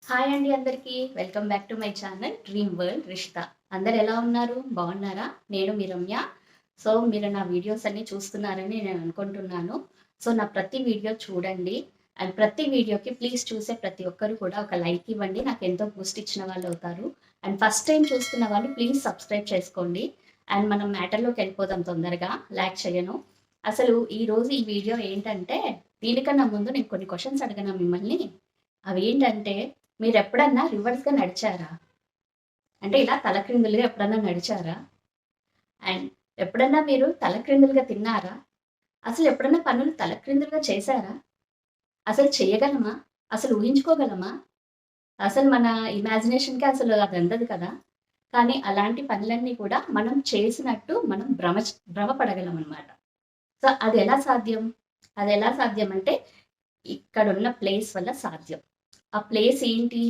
Hi అండి అందరికీ. Welcome back to my channel dream world Rishitha. అందరు ఎలా ఉన్నారు? బాగున్నారా? నేను మీ రమ్య. సో, మీరు నా వీడియోస్ అన్నీ చూస్తున్నారని నేను అనుకుంటున్నాను. సో, నా ప్రతి వీడియో చూడండి. అండ్ ప్రతి వీడియోకి ప్లీజ్ చూసే ప్రతి ఒక్కరు కూడా ఒక లైక్ ఇవ్వండి. నాకు ఎంతో బూస్ట్ ఇచ్చిన వాళ్ళు అవుతారు. అండ్ ఫస్ట్ టైం చూస్తున్న వాళ్ళు ప్లీజ్ సబ్స్క్రైబ్ చేసుకోండి. అండ్ మనం మ్యాటర్‌లోకి వెళ్ళిపోదాం తొందరగా. లాగ్ చేయను. అసలు ఈరోజు ఈ వీడియో ఏంటంటే, దీనికన్నా ముందు నేను కొన్ని క్వెషన్స్ అడగనా మిమ్మల్ని? అవేంటంటే, మీరెప్పుడన్నా రివర్స్‌గా నడిచారా? అంటే ఇలా తలక్రిందులుగా ఎప్పుడన్నా నడిచారా? అండ్ ఎప్పుడన్నా మీరు తలక్రిందులుగా తిన్నారా? అసలు ఎప్పుడన్నా పనులు తలక్రిందులుగా చేశారా? అసలు చేయగలమా? అసలు ఊహించుకోగలమా? అసలు మన ఇమాజినేషన్‌కి అసలు అది అందదు కదా! కానీ అలాంటి పనులన్నీ కూడా మనం చేసినట్టు మనం భ్రమపడగలమనమాట. సో, అదెలా సాధ్యం? అదెలా సాధ్యం అంటే, ఇక్కడున్న ప్లేస్ వల్ల సాధ్యం. ఆ ప్లేస్ ఏంటి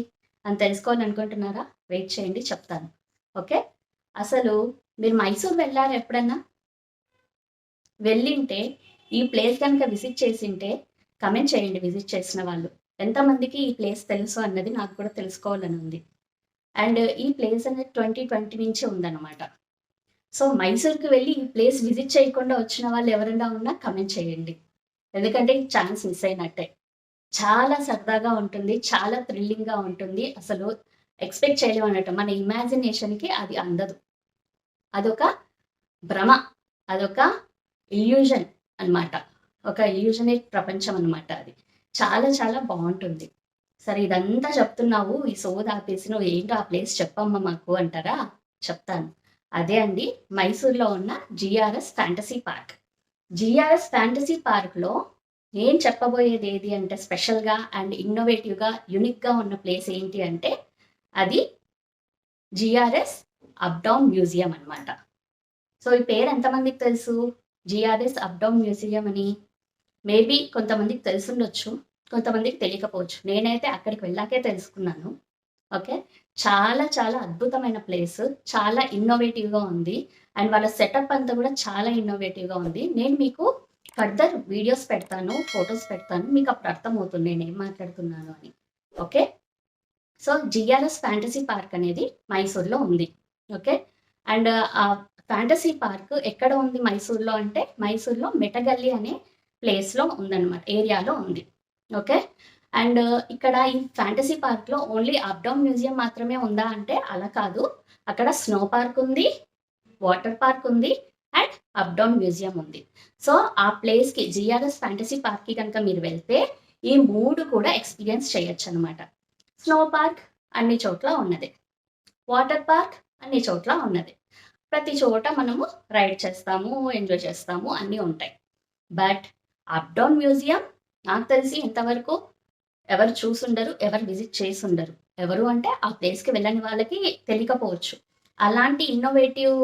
అని తెలుసుకోవాలనుకుంటున్నారా? వెయిట్ చేయండి చెప్తాను. ఓకే. అసలు మీరు మైసూర్ వెళ్లారా ఎప్పుడన్నా? వెళ్ళింటే ఈ ప్లేస్ గనుక విజిట్ చేసింటే కామెంట్ చేయండి విజిట్ చేసిన వాళ్ళు. ఎంతమందికి ఈ ప్లేస్ తెలుసు అన్నది నాకు కూడా తెలుసుకోవాలని ఉంది. అండ్ ఈ ప్లేస్ అనేది 2020 నుంచి ఉందన్నమాట. సో, మైసూర్‌కి వెళ్లి ఈ ప్లేస్ విజిట్ చేయకుండా వచ్చిన వాళ్ళు ఎవరైనా ఉన్నా కామెంట్ చేయండి. ఎందుకంటే ఈ ఛాన్స్ మిస్ అయినట్టే. చాలా సరదాగా ఉంటుంది. చాలా థ్రిల్లింగ్‌గా ఉంటుంది. అసలు ఎక్స్‌పెక్ట్ చేయలేమన్నట్టు. మన ఇమాజినేషన్‌కి అది అందదు. అదొక భ్రమ. అదొక ఇల్యూజన్ అన్నమాట. ఒక ఇల్యూజనేట్ ప్రపంచం అన్నమాట అది. చాలా చాలా బావుంటుంది. సరే ఇదంతా చెప్తున్నావు. ఈ సోది ఆపేసి నువ్వు ఏంటో ఆ ప్లేస్ చెప్పమ్మా మాకు అంటారా? చెప్తాను. అదే అండి మైసూర్‌లో ఉన్న జీఆర్ఎస్ ఫ్యాంటసీ పార్క్. జీఆర్ఎస్ ఫ్యాంటసీ పార్క్‌లో నేను చెప్పబోయేది ఏది అంటే స్పెషల్‌గా అండ్ ఇన్నోవేటివ్‌గా, యూనిక్‌గా ఉన్న ప్లేస్ ఏంటి అంటే అది జీఆర్ఎస్ అప్ డౌన్ మ్యూజియం అన్నమాట. సో, ఈ పేరు ఎంతమందికి తెలుసు? జీఆర్ఎస్ అప్ డౌన్ మ్యూజియం అని. మేబీ కొంతమందికి తెలిసుండొచ్చు. కొంతమందికి తెలియకపోవచ్చు. నేనైతే అక్కడికి వెళ్ళాకే తెలుసుకున్నాను. ఓకే. చాలా చాలా అద్భుతమైన ప్లేస్. చాలా ఇన్నోవేటివ్‌గా ఉంది. అండ్ వాళ్ళ సెటప్ అంతా కూడా చాలా ఇన్నోవేటివ్‌గా ఉంది. నేను మీకు ఫర్దర్ వీడియోస్ పెడతాను, ఫోటోస్ పెడతాను. మీకు అప్పుడు అర్థమవుతుంది నేనేం మాట్లాడుతున్నాను అని. ఓకే. సో, జీఆర్ఎస్ ఫ్యాంటసీ పార్క్ అనేది మైసూర్‌లో ఉంది. ఓకే. అండ్ ఆ ఫ్యాంటసీ పార్క్ ఎక్కడ ఉంది మైసూర్‌లో అంటే, మైసూర్‌లో మెటగల్లి అనే ప్లేస్‌లో ఉందన్నమాట. ఏరియాలో ఉంది. ఓకే. అండ్ ఇక్కడ ఈ ఫ్యాంటసీ పార్క్‌లో ఓన్లీ అప్ డౌన్ మ్యూజియం మాత్రమే ఉందా అంటే అలా కాదు. అక్కడ స్నో పార్క్ ఉంది, వాటర్ పార్క్ ఉంది అండ్ అప్ డౌన్ మ్యూజియం ఉంది. సో, ఆ ప్లేస్‌కి జీఆర్ఎస్ ఫ్యాంటసీ పార్క్‌కి గనుక మీరు వెళ్తే ఈ 3 కూడా ఎక్స్‌పీరియన్స్ చేయొచ్చనమాట. స్నో పార్క్ అన్ని చోట్ల ఉన్నదే. వాటర్ పార్క్ అన్ని చోట్ల ఉన్నది. ప్రతి చోట మనము రైడ్ చేస్తాము, ఎంజాయ్ చేస్తాము అన్నీ ఉంటాయి. బట్ అప్ డౌన్ మ్యూజియం నాకు తెలిసి ఇంతవరకు ఎవరు చూసుండరు, ఎవరు విజిట్ చేసుండరు. ఎవరు అంటే ఆ ప్లేస్‌కి వెళ్ళని వాళ్ళకి తెలియకపోవచ్చు. అలాంటి ఇన్నోవేటివ్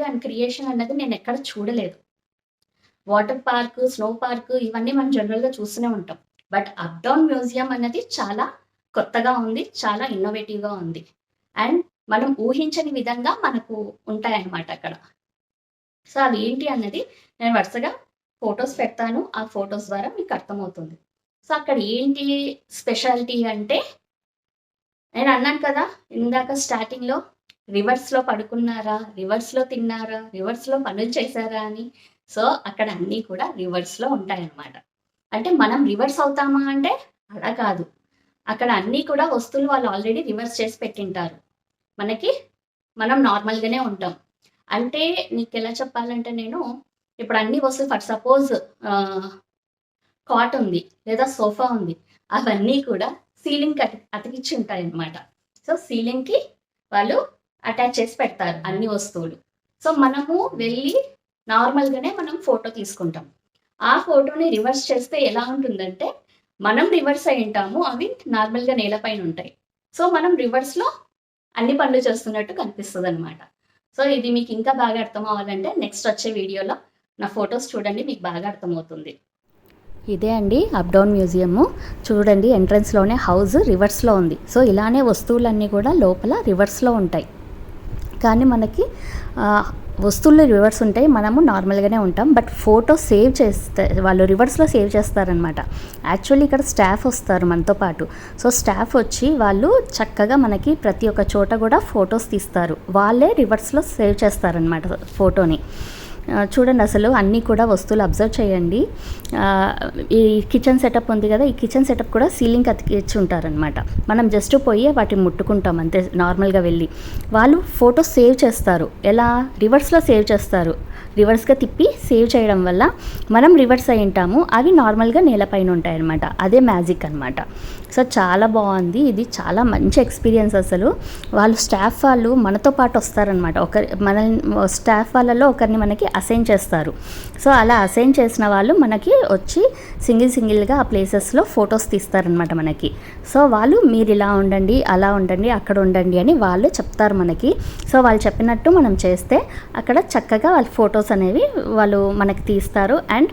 అండ్ క్రియేషన్ అన్నది నేనెక్కడ చూడలేదు. వాటర్ పార్క్, స్నో పార్క్ ఇవన్నీ మనం జనరల్‌గా చూస్తూనే ఉంటాం. బట్ అప్ డౌన్ మ్యూజియం అన్నది చాలా కొత్తగా ఉంది. చాలా ఇన్నోవేటివ్‌గా ఉంది. అండ్ మనం ఊహించని విధంగా మనకు ఉంటాయన్నమాట అక్కడ. సో, అవి ఏంటి అన్నది నేను వరుసగా ఫోటోస్ పెడతాను. ఆ ఫోటోస్ ద్వారా మీకు అర్థమవుతుంది. సో, అక్కడ ఏంటి స్పెషాలిటీ అంటే నేను అన్నాను కదా! ఇందాక స్టార్టింగ్‌లో రివర్స్‌లో పడుకున్నారా? రివర్స్‌లో తిన్నారా? రివర్స్‌లో పనులు చేశారా అని. సో, అక్కడ అన్నీ కూడా రివర్స్‌లో ఉంటాయన్నమాట. అంటే మనం రివర్స్ అవుతామా అంటే అలా కాదు. అక్కడ అన్నీ కూడా వస్తువులు వాళ్ళు ఆల్రెడీ రివర్స్ చేసి పెట్టింటారు. మనకి మనం నార్మల్‌గానే ఉంటాం. అంటే నీకెలా చెప్పాలంటే నేను ఇప్పుడు అన్ని వస్తువులు ఫర్ సపోజ్ ఆహ్, కాట్ ఉంది లేదా సోఫా ఉంది. అవన్నీ కూడా సీలింగ్‌కి అతికిచ్చి ఉంటాయన్నమాట. సో, సీలింగ్‌కి వాళ్ళు అటాచ్ చేసి పెడతారు అన్ని వస్తువులు. సో, మనము వెళ్ళి నార్మల్‌గానే మనం ఫోటో తీసుకుంటాం. ఆ ఫోటోని రివర్స్ చేస్తే ఎలా ఉంటుందంటే, మనం రివర్స్ అయ్యుంటాము. అవి నార్మల్‌గా నేలపైన ఉంటాయి. సో, మనం రివర్స్‌లో అన్ని పనులు చేస్తున్నట్టు కనిపిస్తదనమాట. సో, ఇది మీకు ఇంకా బాగా అర్థం అవ్వాలంటే నెక్స్ట్ వచ్చే వీడియోలో నా ఫోటోస్ చూడండి మీకు బాగా అర్థమవుతుంది. ఇదే అండి అప్ డౌన్ మ్యూజియము. చూడండి ఎంట్రన్స్‌లోనే హౌస్ రివర్స్‌లో ఉంది. సో, ఇలానే వస్తువులన్నీ కూడా లోపల రివర్స్‌లో ఉంటాయి. కానీ మనకి వస్తువులు రివర్స్ ఉంటాయి, మనము నార్మల్గానే ఉంటాం. బట్ ఫోటో సేవ్ చేస్తే వాళ్ళు రివర్స్లో సేవ్ చేస్తారనమాట. యాక్చువల్లీ ఇక్కడ స్టాఫ్ వస్తారు మనతో పాటు. సో స్టాఫ్ వచ్చి వాళ్ళు చక్కగా మనకి ప్రతి ఒక్క చోట కూడా ఫొటోస్ తీస్తారు. వాళ్ళే రివర్స్లో సేవ్ చేస్తారనమాట ఫోటోని. చూడండి అసలు అన్నీ కూడా వస్తువులు అబ్జర్వ్ చేయండి. ఈ కిచెన్ సెటప్ ఉంది కదా, ఈ కిచెన్ సెటప్ కూడా సీలింగ్ అతికిచ్చి ఉంటారనమాట. మనం జస్ట్ పోయి వాటిని ముట్టుకుంటాం అంతే, నార్మల్గా వెళ్ళి. వాళ్ళు ఫోటో సేవ్ చేస్తారు. ఎలా? రివర్స్లో సేవ్ చేస్తారు. రివర్స్గా తిప్పి సేవ్ చేయడం వల్ల మనం రివర్స్ అయి ఉంటాము, అవి నార్మల్గా నేలపైన ఉంటాయన్నమాట. అదే మ్యాజిక్ అనమాట. సో చాలా బాగుంది, ఇది చాలా మంచి ఎక్స్పీరియన్స్ అసలు. వాళ్ళు స్టాఫ్ వాళ్ళు మనతో పాటు వస్తారనమాట. మన స్టాఫ్ వాళ్ళలో ఒకరిని మనకి అసైన్ చేస్తారు. సో అలా అసైన్ చేసిన వాళ్ళు మనకి వచ్చి సింగిల్గా ఆ ప్లేసెస్లో ఫొటోస్ తీస్తారనమాట మనకి. సో వాళ్ళు మీరు ఇలా ఉండండి, అలా ఉండండి, అక్కడ ఉండండి అని వాళ్ళు చెప్తారు మనకి. సో వాళ్ళు చెప్పినట్టు మనం చేస్తే అక్కడ చక్కగా వాళ్ళ ఫొటోస్ అనేవి వాళ్ళు మనకి తీస్తారు. అండ్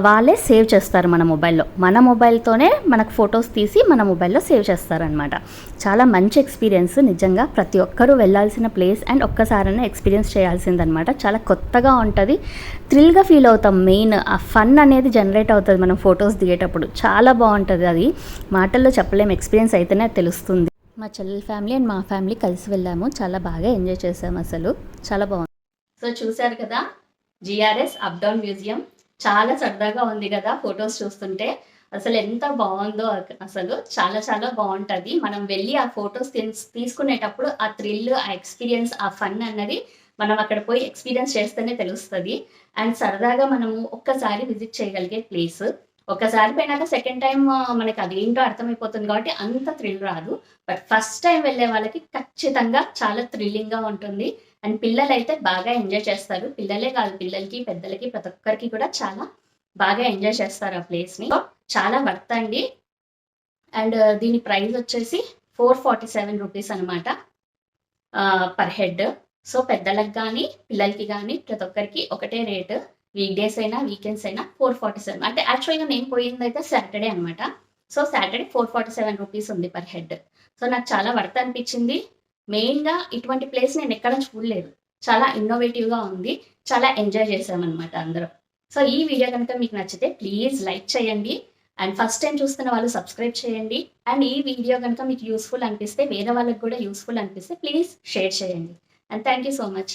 వాళ్ళే సేవ్ చేస్తారు మన మొబైల్లో. మన మొబైల్తోనే మనకు ఫొటోస్ తీసి మన మొబైల్లో సేవ్ చేస్తారనమాట. చాలా మంచి ఎక్స్పీరియన్స్ నిజంగా. ప్రతి ఒక్కరూ వెళ్ళాల్సిన ప్లేస్ అండ్ ఒక్కసారైనా ఎక్స్పీరియన్స్ చేయాల్సిందనమాట. చాలా కొత్తగా ఉంటుంది, థ్రిల్గా ఫీల్ అవుతాం. మెయిన్ ఆ ఫన్ అనేది జనరేట్ అవుతుంది మనం ఫొటోస్ దిగేటప్పుడు. చాలా బాగుంటుంది, అది మాటల్లో చెప్పలేము, ఎక్స్పీరియన్స్ అయితేనే తెలుస్తుంది. మా చెల్లెల ఫ్యామిలీ అండ్ మా ఫ్యామిలీ కలిసి వెళ్ళాము. చాలా బాగా ఎంజాయ్ చేసాము అసలు. చాలా బాగుంది. సో చూశారు కదా జిఆర్ఎస్ అప్ డౌన్ మ్యూజియం. చాలా సరదాగా ఉంది కదా ఫొటోస్ చూస్తుంటే. అసలు ఎంత బాగుందో, అసలు చాలా చాలా బాగుంటుంది. మనం వెళ్ళి ఆ ఫొటోస్ తీసుకునేటప్పుడు ఆ థ్రిల్, ఆ ఎక్స్పీరియన్స్, ఆ ఫన్ అన్నది మనం అక్కడ పోయి ఎక్స్పీరియన్స్ చేస్తేనే తెలుస్తుంది. అండ్ సరదాగా మనము ఒక్కసారి విజిట్ చేయగలిగే ప్లేస్. ఒకసారి పోయినాక సెకండ్ టైం మనకి అది ఏంటో అర్థమైపోతుంది కాబట్టి అంత థ్రిల్ రాదు. బట్ ఫస్ట్ టైం వెళ్ళే వాళ్ళకి ఖచ్చితంగా చాలా థ్రిల్లింగ్గా ఉంటుంది. అండ్ పిల్లలైతే బాగా ఎంజాయ్ చేస్తారు. పిల్లలే కాదు, పిల్లలకి పెద్దలకి ప్రతి ఒక్కరికి కూడా చాలా బాగా ఎంజాయ్ చేస్తారు ఆ ప్లేస్ని. చాలా వర్త్ అండి. అండ్ దీని ప్రైస్ వచ్చేసి 447 రూపీస్ అనమాట పర్ హెడ్. సో పెద్దలకు కానీ పిల్లలకి కానీ ప్రతి ఒక్కరికి ఒకటే రేటు. వీక్ డేస్ అయినా వీకెండ్స్ అయినా 447. అంటే యాక్చువల్గా నేను పోయిందైతే సాటర్డే అనమాట. సో సాటర్డే 447 రూపీస్ ఉంది పర్ హెడ్. సో నాకు చాలా వర్త్ అనిపించింది. మెయిన్గా ఇటువంటి ప్లేస్ నేను ఎక్కడ చూడలేదు. చాలా ఇన్నోవేటివ్గా ఉంది. చాలా ఎంజాయ్ చేసామన్నమాట అందరం. సో ఈ వీడియో కనుక మీకు నచ్చితే ప్లీజ్ లైక్ చేయండి. అండ్ ఫస్ట్ టైం చూస్తున్న వాళ్ళు సబ్స్క్రైబ్ చేయండి. అండ్ ఈ వీడియో కనుక మీకు యూస్ఫుల్ అనిపిస్తే, వేరే వాళ్ళకి కూడా యూస్ఫుల్ అనిపిస్తే ప్లీజ్ షేర్ చేయండి. And thank you so much.